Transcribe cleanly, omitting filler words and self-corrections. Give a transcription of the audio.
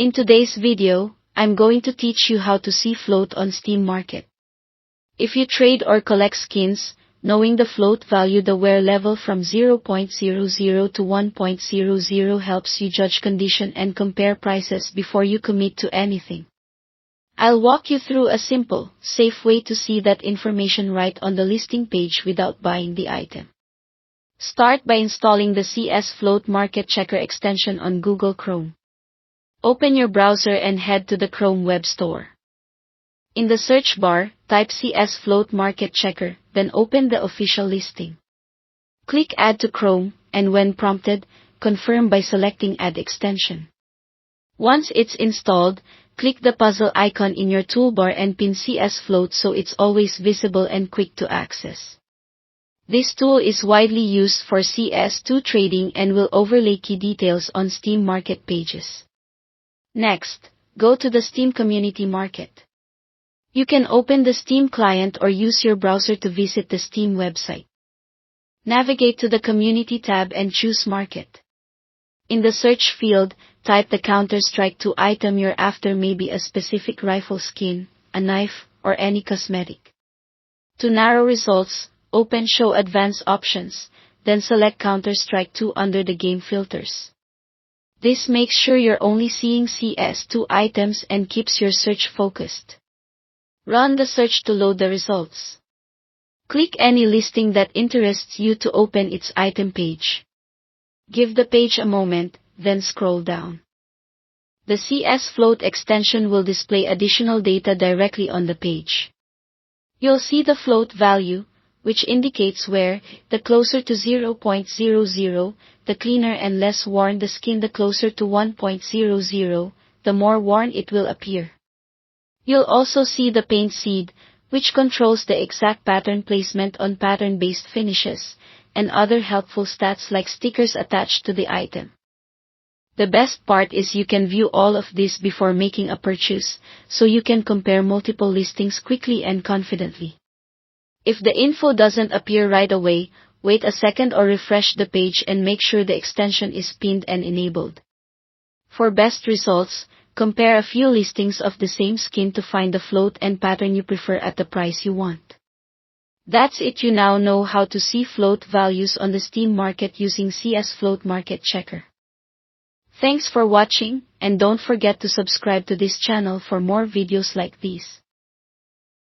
In today's video, I'm going to teach you how to see float on Steam Market. If you trade or collect skins, knowing the float value, the wear level from 0.00 to 1.00 helps you judge condition and compare prices before you commit to anything. I'll walk you through a simple, safe way to see that information right on the listing page without buying the item. Start by installing the Csgo Float Market Checker extension on Google Chrome. Open your browser and head to the Chrome Web Store. In the search bar, type Csgo Float Market Checker, then open the official listing. Click Add to Chrome, and when prompted, confirm by selecting Add Extension. Once it's installed, click the puzzle icon in your toolbar and pin Csgo Float so it's always visible and quick to access. This tool is widely used for Csgo trading and will overlay key details on Steam Market pages. Next, go to the Steam Community Market. You can open the Steam client or use your browser to visit the Steam website. Navigate to the Community tab and choose Market. In the search field, type the Counter-Strike 2 item you're after, maybe a specific rifle skin, a knife, or any cosmetic. To narrow results, open Show Advanced Options, then select Counter-Strike 2 under the game filters. This makes sure you're only seeing Csgo items and keeps your search focused. Run the search to load the results. Click any listing that interests you to open its item page. Give the page a moment, then scroll down. The Csgo Float extension will display additional data directly on the page. You'll see the float value, which indicates where, the closer to 0.00, the cleaner and less worn the skin, the closer to 1.00, the more worn it will appear. You'll also see the paint seed, which controls the exact pattern placement on pattern-based finishes, and other helpful stats like stickers attached to the item. The best part is you can view all of this before making a purchase, so you can compare multiple listings quickly and confidently. If the info doesn't appear right away, wait a second or refresh the page and make sure the extension is pinned and enabled. For best results, compare a few listings of the same skin to find the float and pattern you prefer at the price you want. That's it. You now know how to see float values on the Steam Market using Csgo Float Market Checker. Thanks for watching, and don't forget to subscribe to this channel for more videos like these.